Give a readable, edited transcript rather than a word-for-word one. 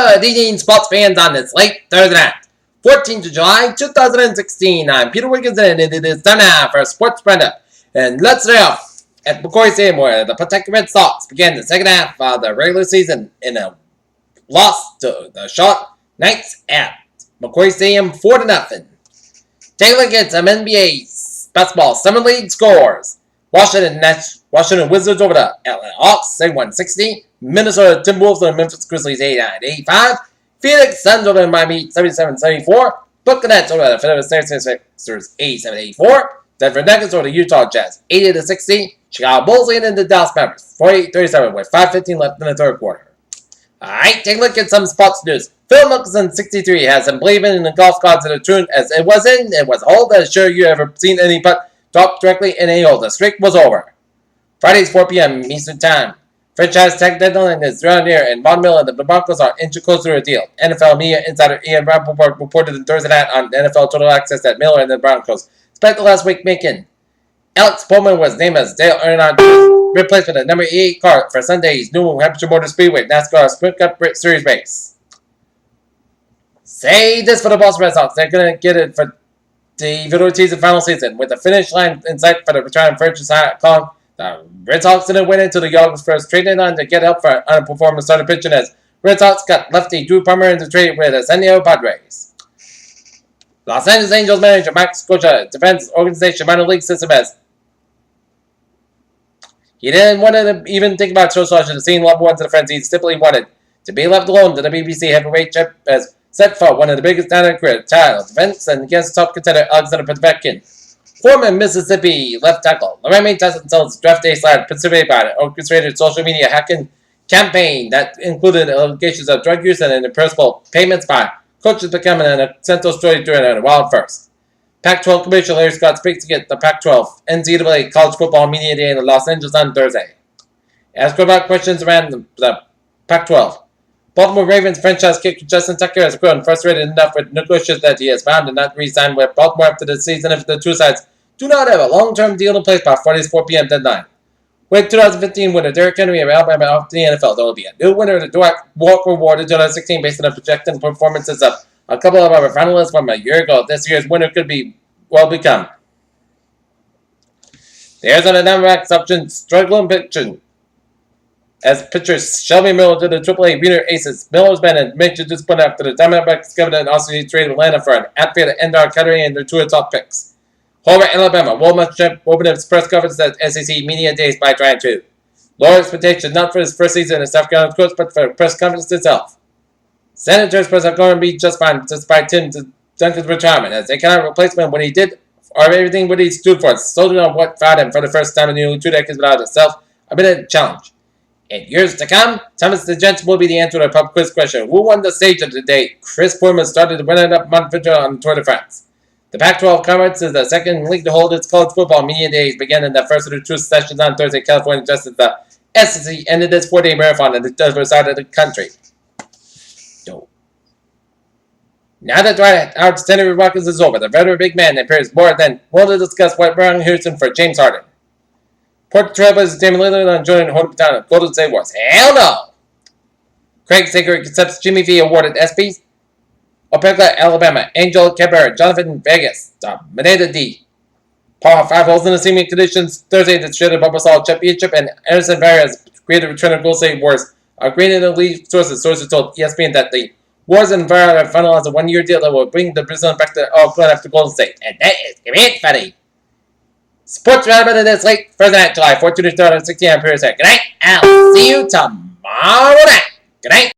Good evening, sports fans, on this late Thursday night, 14th of July, 2016. I'm Peter Wiggins, and it is time now for a sports roundup. And let's start off at McCoy Stadium, where the Pawtucket Red Sox began the second half of the regular season in a loss to the Charlotte Knights at McCoy Stadium 4-0. Take a look at some NBA basketball summer league scores. Washington Wizards over the Atlanta Hawks, 71-60. Minnesota Timberwolves over the Memphis Grizzlies, 89-85. Phoenix Suns over the Miami, 77-74. Brooklyn Nets over the Philadelphia 76ers, 87-84. Denver Nuggets over the Utah Jazz, 80-60. Chicago Bulls leading the Dallas Mavericks, 48-37, with 5:15 left in the third quarter. Alright, take a look at some sports news. Phil Mickelson, 63, has been believing in the golf gods to the tune as it was a hole that sure you ever seen any putt drop directly in a hole. The streak was over. Fridays, 4 p.m. Eastern Time. Franchise tag deadline is around here, and Von Miller and the Broncos are inching closer to a deal. NFL media insider Ian Rappaport reported on Thursday night on NFL Total Access that Miller and the Broncos spent the last week making. Alex Pullman was named as Dale Earnhardt's replacement at number 8 car for Sunday's New Hampshire Motor Speedway NASCAR Sprint Cup Series race. Say this for the Boston Red Sox. They're going to get it for the regular season final season with the finish line in sight for the return franchise calling. The Red Sox didn't win into the August 1st trade on to get help for underperforming starter pitching as Red Sox got lefty Drew Palmer into trade with the San Diego Padres. Los Angeles Angels manager Max Scotia defends organization minor league system as he didn't want to even think about socializing the scene loved ones of the friends he simply wanted to be left alone to the BBC heavyweight chip as set for one of the biggest down in career title defense and against top contender Alexander Povetkin. Former Mississippi left tackle Lorraine Tyson tells draft day slide participated by an orchestrated social media hacking campaign that included allegations of drug use and impersonal payments by coaches becoming an central story during a wild first. Pac-12 Commissioner Larry Scott speaks to get the Pac-12 NCAA College Football Media Day in Los Angeles on Thursday. Asked about questions around the Pac-12. Baltimore Ravens franchise kicker Justin Tucker has grown frustrated enough with negotiations that he has found to not re-sign with Baltimore after the season if the two sides do not have a long-term deal in place by Friday's 4 p.m. deadline. With 2015 winner Derrick Henry of Alabama off the NFL, there will be a new winner of the Dwight Walker Award in 2016 based on the projected performances of a couple of our finalists from a year ago. This year's winner could become. The Arizona Diamondbacks option struggling pitching as pitchers Shelby Miller to the AAA Wiener Aces. Miller's been a major disappointment after the Diamondbacks discovered an Aussie trade with Atlanta for an outfielder Endar Carteret and their two top picks. However, Alabama will open his press conference at SEC Media Days by trying to lower expectations not for his first season as South Carolina coach, but for the press conference itself. Senators press are going to be just fine despite Tim Duncan's retirement, as they cannot replace him when he did or everything what he stood for, solely on what found him for the first time in nearly 2 decades without a self-admitted challenge. In years to come, Thomas the Gent will be the answer to a pub quiz question. Who won the stage of the day? Chris Foreman started to run it up Montvideo on the Tour de France. The Pac-12 Conference is the second league to hold its college football media days, beginning the first of the two sessions on Thursday, California, just as the SEC ended its 4-day marathon on the other side of the country. Now that Dwight Howard's tenure with Rockets is over, the veteran big man appears more than willing to discuss what Brown Houston for James Harden. Portland Trailblazers Damian Lillard on joining hometown of Golden State Warriors. Hell no! Craig Sager accepts Jimmy V awarded ESPYs. Opelka, Alabama. Angel Cabrera, Jonathan Vegas, Maneda D. Par 5 holes in the seeming conditions Thursday to share the Barbasol Championship, and Anderson Vargas created return of Golden State Warriors. Agreed in the league sources. Sources told ESPN that the Warriors and Vargas have finalized a 1-year deal that will bring the Brazilian back to Oakland after Golden State. And that is great, buddy. Sports Roundup of this late Thursday night, July 14th, 16 on Pure Good night. I'll see you tomorrow night. Good night.